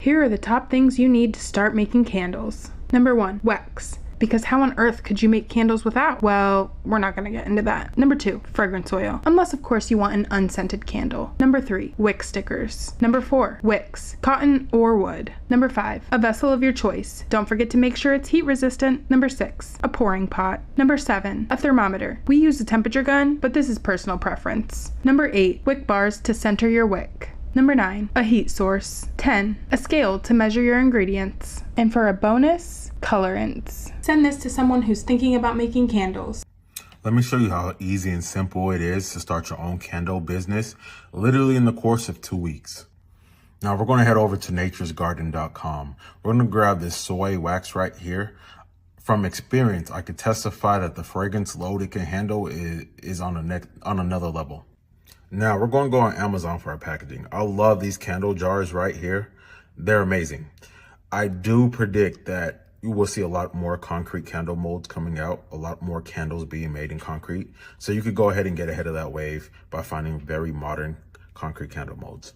Here are the top things you need to start making candles. Number 1, wax. Because how on earth could you make candles without? Well, we're not going to get into that. Number 2, fragrance oil. Unless, of course, you want an unscented candle. Number 3, wick stickers. Number 4, wicks, cotton or wood. Number 5, a vessel of your choice. Don't forget to make sure it's heat resistant. Number 6, a pouring pot. Number 7, a thermometer. We use a temperature gun, but this is personal preference. Number 8, wick bars to center your wick. Number 9, a heat source. 10, a scale to measure your ingredients. And for a bonus, colorants. Send this to someone who's thinking about making candles. Let me show you how easy and simple it is to start your own candle business, literally in the course of 2 weeks. Now we're going to head over to naturesgarden.com. We're going to grab this soy wax right here. From experience, I can testify that the fragrance load it can handle is on another level. Now we're going to go on Amazon for our packaging. I love these candle jars right here. They're amazing. I do predict that you will see a lot more concrete candle molds coming out, a lot more candles being made in concrete. So you could go ahead and get ahead of that wave by finding very modern concrete candle molds.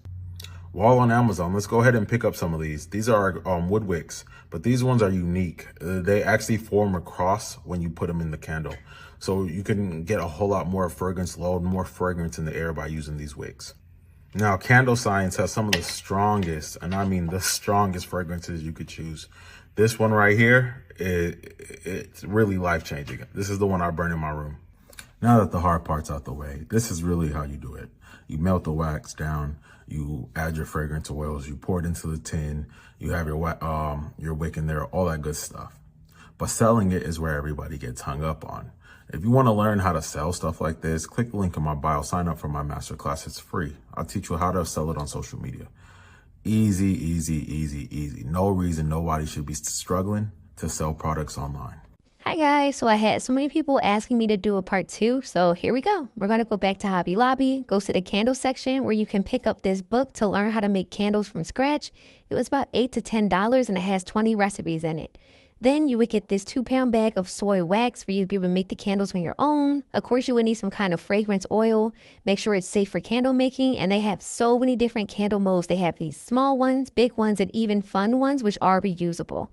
While on Amazon, let's go ahead and pick up some of these. These are wood wicks, but these ones are unique. They actually form a cross when you put them in the candle. So you can get a whole lot more fragrance load, more fragrance in the air by using these wicks. Now, Candle Science has some of the strongest, and I mean the strongest fragrances you could choose. This one right here, it's really life-changing. This is the one I burn in my room. Now that the hard part's out the way, this is really how you do it. You melt the wax down, you add your fragrance oils, you pour it into the tin, you have your wick in there, all that good stuff. But selling it is where everybody gets hung up on. If you want to learn how to sell stuff like this, click the link in my bio, sign up for my masterclass. It's free. I'll teach you how to sell it on social media. Easy, easy, easy, easy. No reason nobody should be struggling to sell products online. Hi guys, so I had so many people asking me to do a part 2, so here we go. We're going to go back to Hobby Lobby, go to the candle section where you can pick up this book to learn how to make candles from scratch. It was about $8 to $10 and it has 20 recipes in it. Then you would get this 2-pound bag of soy wax for you to be able to make the candles on your own. Of course, you would need some kind of fragrance oil. Make sure it's safe for candle making. And they have so many different candle molds. They have these small ones, big ones, and even fun ones, which are reusable.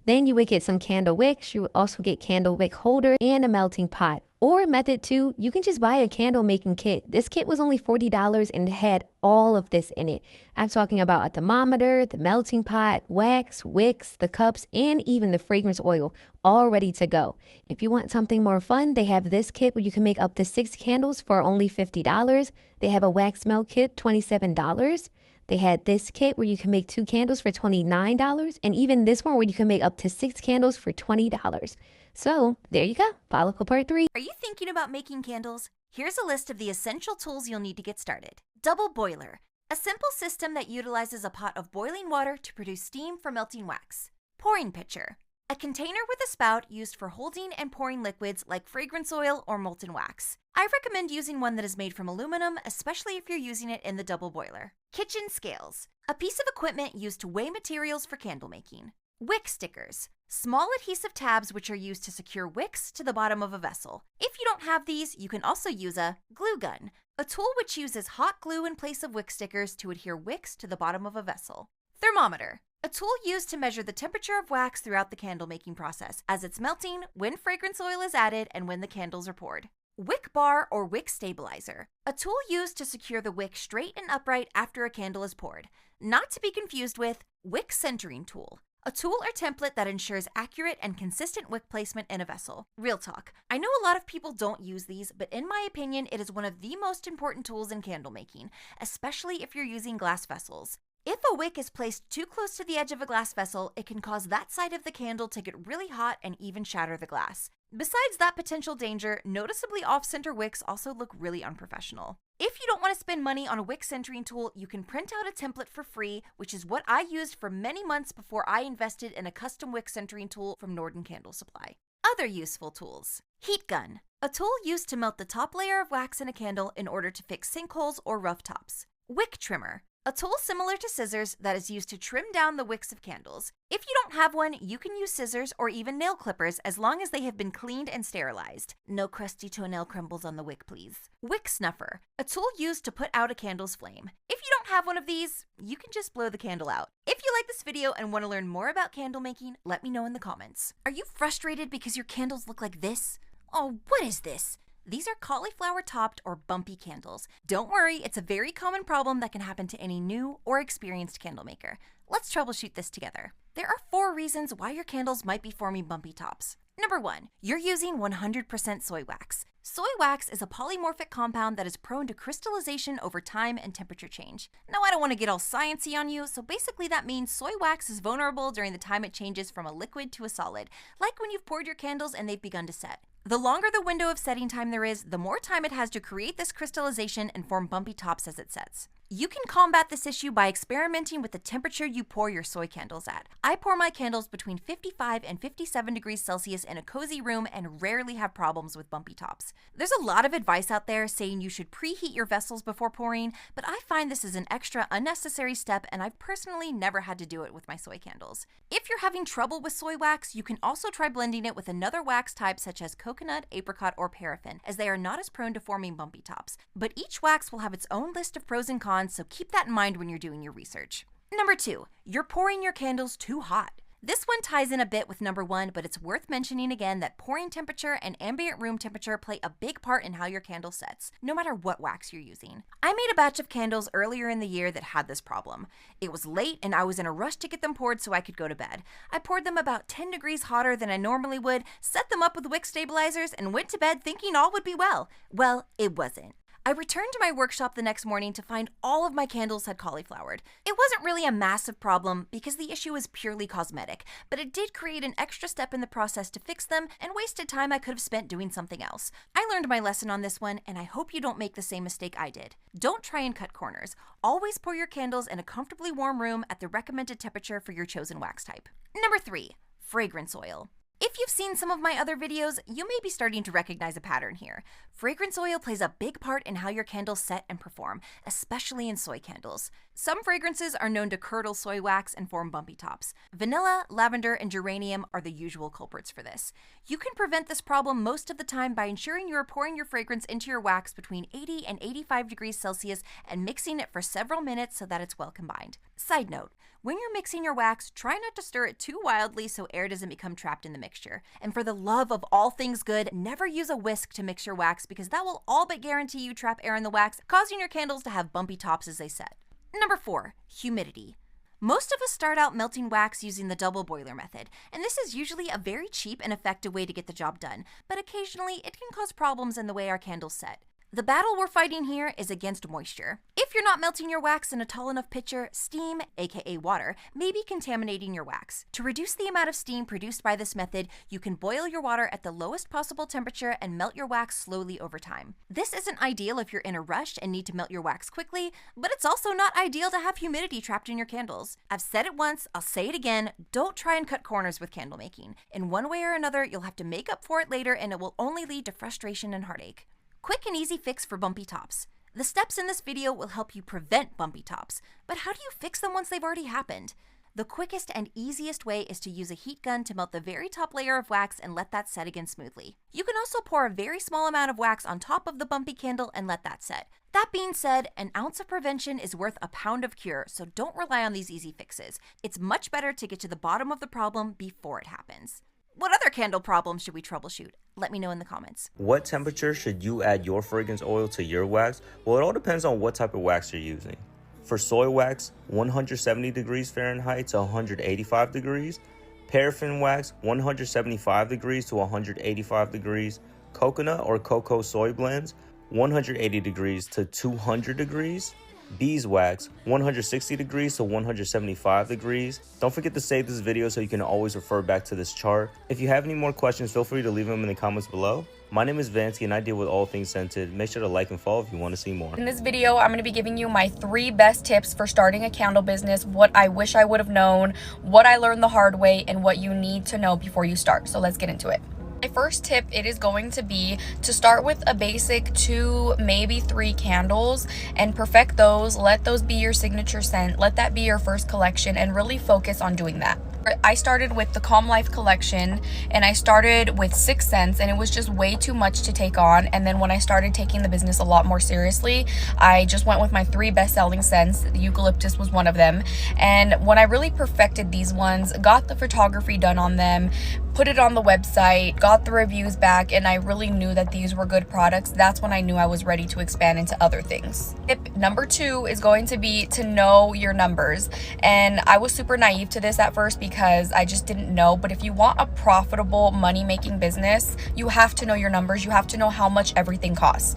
Then you would get some candle wicks. You would also get candle wick holder and a melting pot. Or method 2, you can just buy a candle making kit. This kit was only $40 and it had all of this in it. I'm talking about a thermometer, the melting pot, wax, wicks, the cups, and even the fragrance oil, all ready to go. If you want something more fun, they have this kit where you can make up to 6 candles for only $50. They have a wax melt kit, $27. They had this kit where you can make 2 candles for $29, and even this one where you can make up to 6 candles for $20. So there you go. Follow for part 3. Are you thinking about making candles? Here's a list of the essential tools you'll need to get started. Double boiler, a simple system that utilizes a pot of boiling water to produce steam for melting wax. Pouring pitcher, a container with a spout used for holding and pouring liquids like fragrance oil or molten wax. I recommend using one that is made from aluminum, especially if you're using it in the double boiler. Kitchen scales, a piece of equipment used to weigh materials for candle making. Wick stickers, small adhesive tabs which are used to secure wicks to the bottom of a vessel. If you don't have these, you can also use a glue gun, a tool which uses hot glue in place of wick stickers to adhere wicks to the bottom of a vessel. Thermometer, a tool used to measure the temperature of wax throughout the candle making process as it's melting, when fragrance oil is added, and when the candles are poured. Wick bar or wick stabilizer, a tool used to secure the wick straight and upright after a candle is poured. Not to be confused with wick centering tool, a tool or template that ensures accurate and consistent wick placement in a vessel. Real talk, I know a lot of people don't use these, but in my opinion, it is one of the most important tools in candle making, especially if you're using glass vessels. If a wick is placed too close to the edge of a glass vessel, it can cause that side of the candle to get really hot and even shatter the glass. Besides that potential danger, noticeably off-center wicks also look really unprofessional. If you don't want to spend money on a wick centering tool, you can print out a template for free, which is what I used for many months before I invested in a custom wick centering tool from Norden Candle Supply. Other useful tools. Heat gun, a tool used to melt the top layer of wax in a candle in order to fix sinkholes or rough tops. Wick trimmer, a tool similar to scissors that is used to trim down the wicks of candles. If you don't have one, you can use scissors or even nail clippers as long as they have been cleaned and sterilized. No crusty toenail crumbles on the wick, please. Wick snuffer, a tool used to put out a candle's flame. If you don't have one of these, you can just blow the candle out. If you like this video and want to learn more about candle making, let me know in the comments. Are you frustrated because your candles look like this? Oh, what is this? These are cauliflower-topped or bumpy candles. Don't worry, it's a very common problem that can happen to any new or experienced candle maker. Let's troubleshoot this together. There are 4 reasons why your candles might be forming bumpy tops. Number 1, you're using 100% soy wax. Soy wax is a polymorphic compound that is prone to crystallization over time and temperature change. Now, I don't want to get all sciencey on you, so basically that means soy wax is vulnerable during the time it changes from a liquid to a solid, like when you've poured your candles and they've begun to set. The longer the window of setting time there is, the more time it has to create this crystallization and form bumpy tops as it sets. You can combat this issue by experimenting with the temperature you pour your soy candles at. I pour my candles between 55 and 57 degrees Celsius in a cozy room and rarely have problems with bumpy tops. There's a lot of advice out there saying you should preheat your vessels before pouring, but I find this is an extra unnecessary step and I've personally never had to do it with my soy candles. If you're having trouble with soy wax, you can also try blending it with another wax type such as coconut, apricot, or paraffin, as they are not as prone to forming bumpy tops. But each wax will have its own list of pros and cons, so keep that in mind when you're doing your research. Number 2, you're pouring your candles too hot. This one ties in a bit with number 1, but it's worth mentioning again that pouring temperature and ambient room temperature play a big part in how your candle sets, no matter what wax you're using. I made a batch of candles earlier in the year that had this problem. It was late and I was in a rush to get them poured so I could go to bed. I poured them about 10 degrees hotter than I normally would, set them up with wick stabilizers, and went to bed thinking all would be well. Well, it wasn't. I returned to my workshop the next morning to find all of my candles had cauliflowered. It wasn't really a massive problem because the issue was purely cosmetic, but it did create an extra step in the process to fix them and wasted time I could have spent doing something else. I learned my lesson on this one, and I hope you don't make the same mistake I did. Don't try and cut corners. Always pour your candles in a comfortably warm room at the recommended temperature for your chosen wax type. Number 3, fragrance oil. If you've seen some of my other videos, you may be starting to recognize a pattern here. Fragrance oil plays a big part in how your candles set and perform, especially in soy candles. Some fragrances are known to curdle soy wax and form bumpy tops. Vanilla, lavender, and geranium are the usual culprits for this. You can prevent this problem most of the time by ensuring you are pouring your fragrance into your wax between 80 and 85 degrees Celsius and mixing it for several minutes so that it's well combined. Side note, when you're mixing your wax, try not to stir it too wildly so air doesn't become trapped in the mixture. And for the love of all things good, never use a whisk to mix your wax because that will all but guarantee you trap air in the wax, causing your candles to have bumpy tops as they set. Number 4, humidity. Most of us start out melting wax using the double boiler method, and this is usually a very cheap and effective way to get the job done, but occasionally it can cause problems in the way our candles set. The battle we're fighting here is against moisture. If you're not melting your wax in a tall enough pitcher, steam, aka water, may be contaminating your wax. To reduce the amount of steam produced by this method, you can boil your water at the lowest possible temperature and melt your wax slowly over time. This isn't ideal if you're in a rush and need to melt your wax quickly, but it's also not ideal to have humidity trapped in your candles. I've said it once, I'll say it again, don't try and cut corners with candle making. In one way or another, you'll have to make up for it later and it will only lead to frustration and heartache. Quick and easy fix for bumpy tops. The steps in this video will help you prevent bumpy tops, but how do you fix them once they've already happened? The quickest and easiest way is to use a heat gun to melt the very top layer of wax and let that set again smoothly. You can also pour a very small amount of wax on top of the bumpy candle and let that set. That being said, an ounce of prevention is worth a pound of cure, so don't rely on these easy fixes. It's much better to get to the bottom of the problem before it happens. What other candle problems should we troubleshoot? Let me know in the comments. What temperature should you add your fragrance oil to your wax? Well, it all depends on what type of wax you're using. For soy wax, 170 degrees Fahrenheit to 185 degrees. Paraffin wax, 175 degrees to 185 degrees. Coconut or cocoa soy blends, 180 degrees to 200 degrees. Beeswax, 160 degrees to 175 degrees. Don't forget to save this video so you can always refer back to this chart. If you have any more questions, feel free to leave them in the comments below. My name is Vansky and I deal with all things scented. Make sure to like and follow if you want to see more. In this video, I'm going to be giving you my 3 best tips for starting a candle business, what I wish I would have known, what I learned the hard way, and what you need to know before you start. So let's get into it. My first tip, it is going to be to start with a basic 2, maybe 3 candles and perfect those. Let those be your signature scent. Let that be your first collection and really focus on doing that. I started with the Calm Life collection and I started with 6 scents and it was just way too much to take on. And then when I started taking the business a lot more seriously, I just went with my 3 best-selling scents. The eucalyptus was one of them. And when I really perfected these ones, got the photography done on them, put it on the website, got the reviews back, and I really knew that these were good products, that's when I knew I was ready to expand into other things. Tip number 2 is going to be to know your numbers. And I was super naive to this at first because I just didn't know, but if you want a profitable money-making business, you have to know your numbers. You have to know how much everything costs.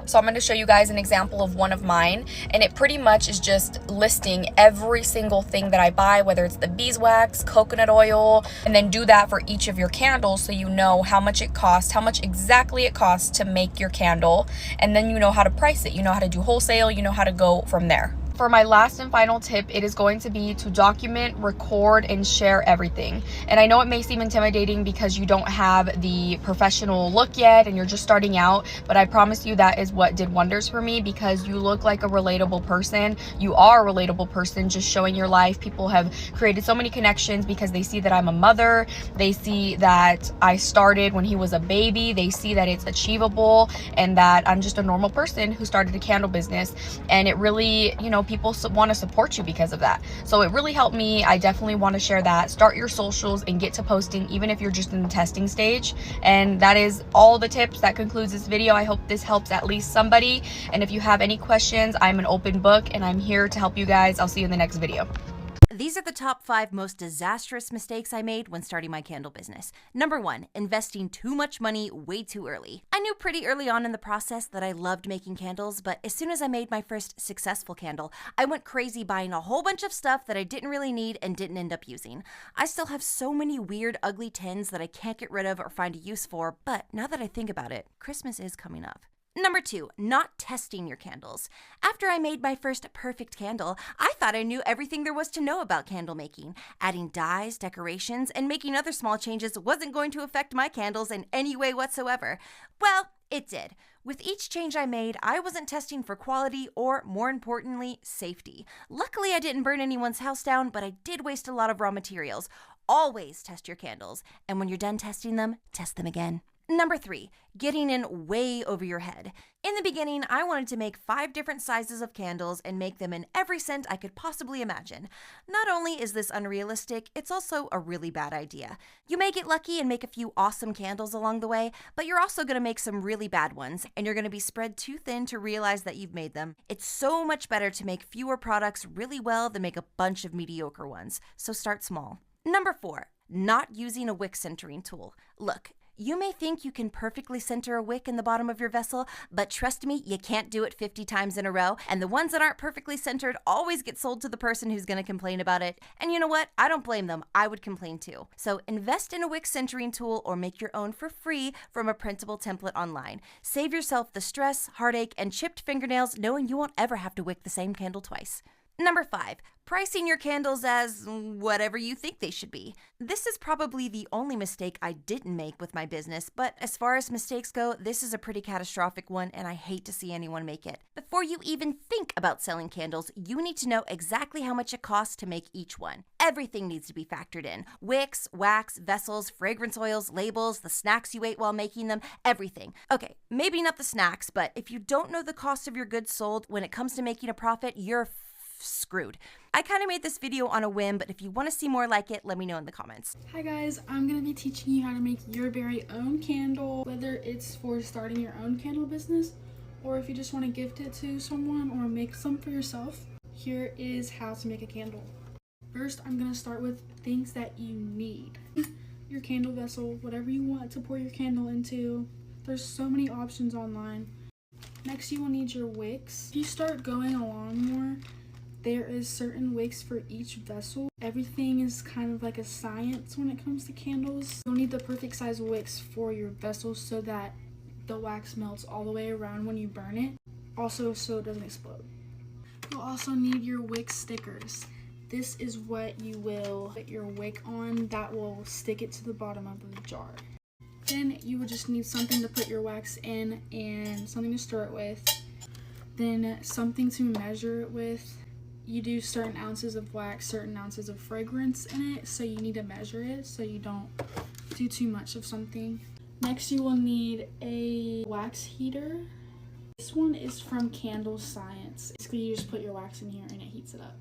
So I'm going to show you guys an example of one of mine, and it pretty much is just listing every single thing that I buy, whether it's the beeswax, coconut oil, and then do that for each of your candles so you know how much it costs, how much exactly it costs to make your candle, and then you know how to price it, you know how to do wholesale, you know how to go from there. For my last and final tip, it is going to be to document, record, and share everything. And I know it may seem intimidating because you don't have the professional look yet and you're just starting out, but I promise you that is what did wonders for me because you look like a relatable person. You are a relatable person just showing your life. People have created so many connections because they see that I'm a mother. They see that I started when he was a baby. They see that it's achievable and that I'm just a normal person who started a candle business. And it really, you know, people want to support you because of that. So it really helped me. I definitely want to share that. Start your socials and get to posting even if you're just in the testing stage. And that is all the tips. That concludes this video. I hope this helps at least somebody. And if you have any questions, I'm an open book and I'm here to help you guys. I'll see you in the next video. These are the top 5 most disastrous mistakes I made when starting my candle business. Number 1, investing too much money way too early. I knew pretty early on in the process that I loved making candles, but as soon as I made my first successful candle, I went crazy buying a whole bunch of stuff that I didn't really need and didn't end up using. I still have so many weird, ugly tins that I can't get rid of or find a use for, but now that I think about it, Christmas is coming up. Number 2, not testing your candles. After I made my first perfect candle, I thought I knew everything there was to know about candle making. Adding dyes, decorations, and making other small changes wasn't going to affect my candles in any way whatsoever. Well, it did. With each change I made, I wasn't testing for quality or, more importantly, safety. Luckily, I didn't burn anyone's house down, but I did waste a lot of raw materials. Always test your candles, and when you're done testing them, test them again. Number 3, getting in way over your head. In the beginning, I wanted to make 5 different sizes of candles and make them in every scent I could possibly imagine. Not only is this unrealistic, it's also a really bad idea. You may get lucky and make a few awesome candles along the way, but you're also going to make some really bad ones, and you're going to be spread too thin to realize that you've made them. It's so much better to make fewer products really well than make a bunch of mediocre ones, so start small. Number 4, not using a wick centering tool. Look, you may think you can perfectly center a wick in the bottom of your vessel, but trust me, you can't do it 50 times in a row, and the ones that aren't perfectly centered always get sold to the person who's going to complain about it. And you know what? I don't blame them. I would complain too. So invest in a wick centering tool or make your own for free from a printable template online. Save yourself the stress, heartache, and chipped fingernails knowing you won't ever have to wick the same candle twice. Number 5, pricing your candles as whatever you think they should be. This is probably the only mistake I didn't make with my business, but as far as mistakes go, this is a pretty catastrophic one and I hate to see anyone make it. Before you even think about selling candles, you need to know exactly how much it costs to make each one. Everything needs to be factored in. Wicks, wax, vessels, fragrance oils, labels, the snacks you ate while making them, everything. Okay, maybe not the snacks, but if you don't know the cost of your goods sold when it comes to making a profit, you're screwed. I kind of made this video on a whim, but if you want to see more like it, let me know in the comments. Hi guys, I'm going to be teaching you how to make your very own candle, whether it's for starting your own candle business or if you just want to gift it to someone or make some for yourself. Here is how to make a candle. First, I'm going to start with things that you need. Your candle vessel, whatever you want to pour your candle into. There's so many options online. Next, you will need your wicks. If you start going along more, there is certain wicks for each vessel. Everything is kind of like a science when it comes to candles. You'll need the perfect size wicks for your vessel so that the wax melts all the way around when you burn it. Also, so it doesn't explode. You'll also need your wick stickers. This is what you will put your wick on that will stick it to the bottom of the jar. Then you would just need something to put your wax in and something to stir it with. Then something to measure it with. You do certain ounces of wax, certain ounces of fragrance in it, so you need to measure it so you don't do too much of something. Next, you will need a wax heater. This one is from Candle Science. Basically, you just put your wax in here and it heats it up.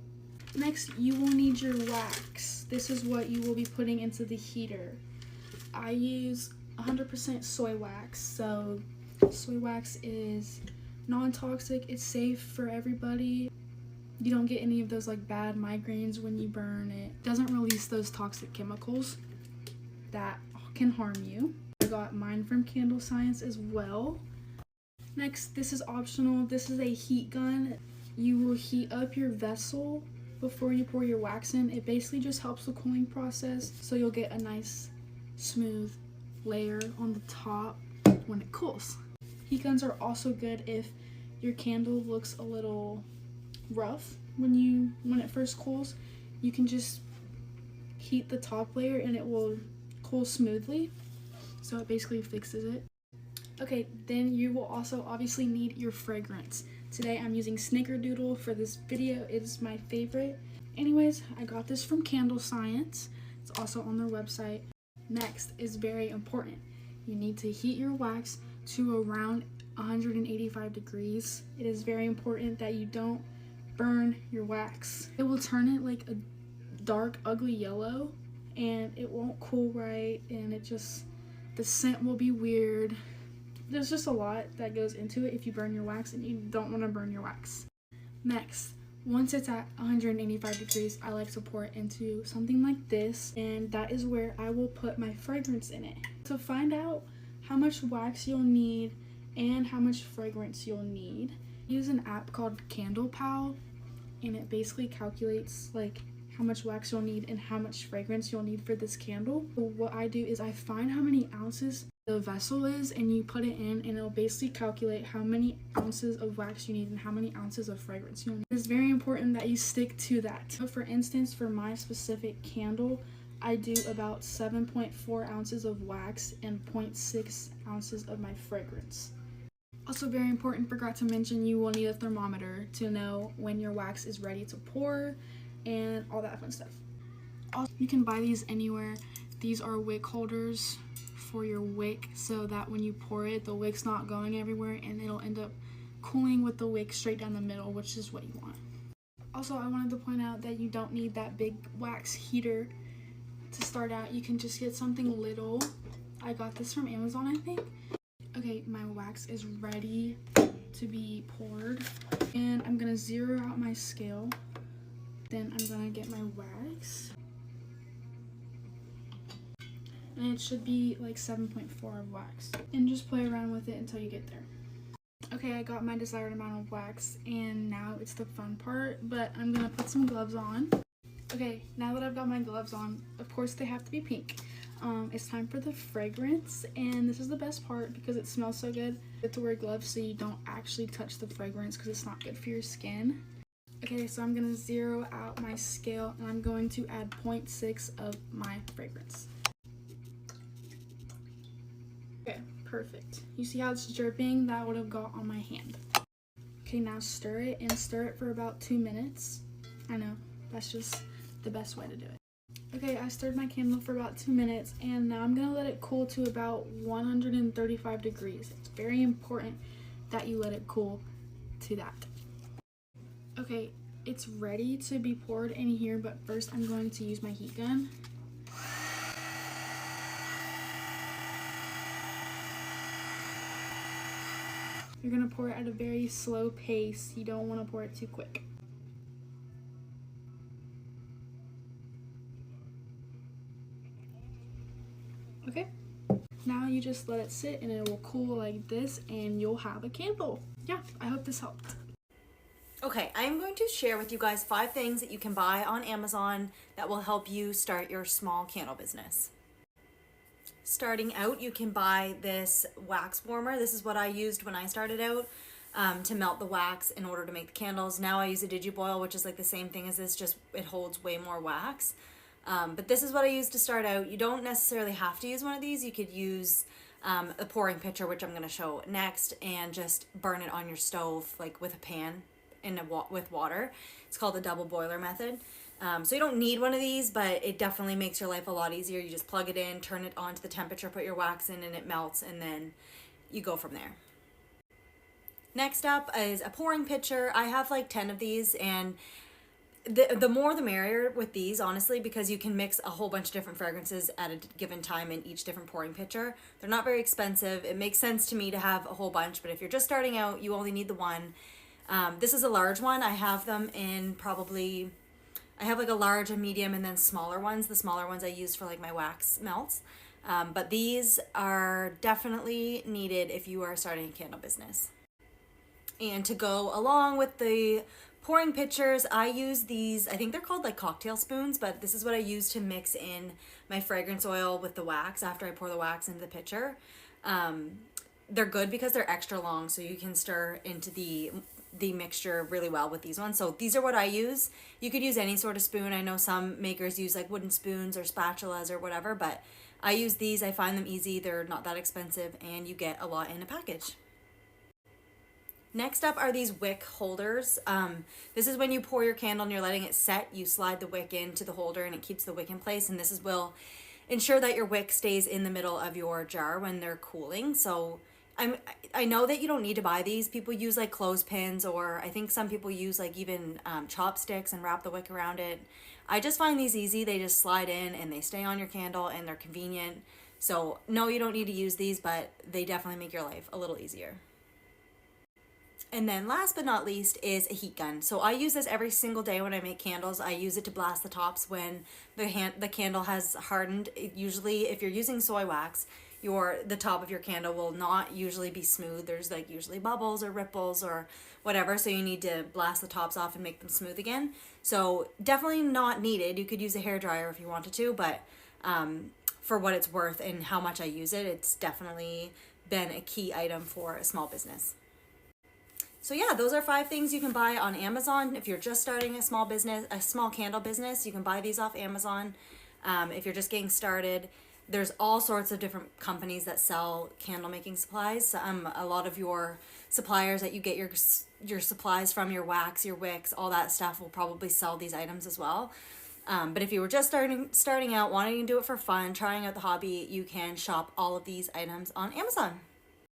Next, you will need your wax. This is what you will be putting into the heater. I use 100% soy wax, so soy wax is non-toxic, it's safe for everybody. You don't get any of those like bad migraines when you burn it. It doesn't release those toxic chemicals that can harm you. I got mine from Candle Science as well. Next, this is optional. This is a heat gun. You will heat up your vessel before you pour your wax in. It basically just helps the cooling process, so you'll get a nice smooth layer on the top when it cools. Heat guns are also good if your candle looks a little rough when it first cools. You can just heat the top layer and it will cool smoothly, so it basically fixes it. Okay, then you will also obviously need your fragrance. Today I'm using Snickerdoodle for this video. It is my favorite. Anyways, I got this from Candle Science. It's also on their website. Next is very important. You need to heat your wax to around 185 degrees. It is very important that you don't burn your wax. It will turn it like a dark, ugly yellow, and it won't cool right, and the scent will be weird. There's just a lot that goes into it if you burn your wax, and you don't want to burn your wax. Next, once it's at 185 degrees, I like to pour it into something like this, and that is where I will put my fragrance in it. To find out how much wax you'll need and how much fragrance you'll need, use an app called CandlePal, and it basically calculates like how much wax you'll need and how much fragrance you'll need for this candle. So what I do is I find how many ounces the vessel is, and you put it in, and it'll basically calculate how many ounces of wax you need and how many ounces of fragrance you'll need. It's very important that you stick to that. So for instance, for my specific candle, I do about 7.4 ounces of wax and 0.6 ounces of my fragrance. Also very important, forgot to mention, you will need a thermometer to know when your wax is ready to pour and all that fun stuff. Also, you can buy these anywhere. These are wick holders for your wick, so that when you pour it, the wick's not going everywhere and it'll end up cooling with the wick straight down the middle, which is what you want. Also, I wanted to point out that you don't need that big wax heater to start out. You can just get something little. I got this from Amazon, I think. Okay, my wax is ready to be poured, and I'm gonna zero out my scale. Then I'm gonna get my wax, and it should be like 7.4 of wax, and just play around with it until you get there. Okay, I got my desired amount of wax, and now it's the fun part, but I'm gonna put some gloves on. Okay, now that I've got my gloves on, of course they have to be pink. It's time for the fragrance, and this is the best part because it smells so good. You have to wear gloves so you don't actually touch the fragrance because it's not good for your skin. Okay, so I'm gonna zero out my scale, and I'm going to add 0.6 of my fragrance. Okay, perfect. You see how it's dripping? That would have got on my hand. Okay, now stir it, and stir it for about 2 minutes. I know, that's just the best way to do it. Okay, I stirred my candle for about 2 minutes, and now I'm gonna let it cool to about 135 degrees. It's very important that you let it cool to that. Okay, it's ready to be poured in here, but first I'm going to use my heat gun. You're gonna pour it at a very slow pace. You don't want to pour it too quick. Okay, now you just let it sit and it will cool like this, and you'll have a candle. Yeah, I hope this helped. Okay, I'm going to share with you guys 5 things that you can buy on Amazon that will help you start your small candle business. Starting out, you can buy this wax warmer. This is what I used when I started out to melt the wax in order to make the candles. Now I use a DigiBoil, which is like the same thing as this, just it holds way more wax. But this is what I use to start out. You don't necessarily have to use one of these. You could use a pouring pitcher, which I'm going to show next, and just burn it on your stove, like with a pan with water. It's called the double boiler method. So you don't need one of these, but it definitely makes your life a lot easier. You just plug it in, turn it on to the temperature, put your wax in, and it melts, and then you go from there. Next up is a pouring pitcher. I have like 10 of these, and the more the merrier with these, honestly, because you can mix a whole bunch of different fragrances at a given time in each different pouring pitcher. They're not very expensive. It makes sense to me to have a whole bunch, but if you're just starting out, you only need the one. This is a large one. I have them in I have like a large, a medium, and then smaller ones. The smaller ones I use for like my wax melts. But these are definitely needed if you are starting a candle business. And to go along with the pouring pitchers, I use these, I think they're called like cocktail spoons, but this is what I use to mix in my fragrance oil with the wax after I pour the wax into the pitcher. They're good because they're extra long, so you can stir into the mixture really well with these ones. So these are what I use. You could use any sort of spoon. I know some makers use like wooden spoons or spatulas or whatever, but I use these. I find them easy. They're not that expensive, and you get a lot in a package. Next up are these wick holders. This is when you pour your candle and you're letting it set, you slide the wick into the holder and it keeps the wick in place, and this will ensure that your wick stays in the middle of your jar when they're cooling. So I know that you don't need to buy these. People use like clothespins, or I think some people use like even chopsticks and wrap the wick around it. I just find these easy. They just slide in and they stay on your candle and they're convenient. So no, you don't need to use these, but they definitely make your life a little easier. And then last but not least is a heat gun. So I use this every single day when I make candles. I use it to blast the tops when the candle has hardened. Usually if you're using soy wax, the top of your candle will not usually be smooth. There's like usually bubbles or ripples or whatever, so you need to blast the tops off and make them smooth again. So definitely not needed. You could use a hairdryer if you wanted to, but for what it's worth and how much I use it, it's definitely been a key item for a small business. So yeah, those are 5 things you can buy on Amazon. If you're just starting a small business, a small candle business, you can buy these off Amazon. If you're just getting started, there's all sorts of different companies that sell candle making supplies. A lot of your suppliers that you get your supplies from, your wax, your wicks, all that stuff will probably sell these items as well. But if you were just starting out, wanting to do it for fun, trying out the hobby, you can shop all of these items on Amazon.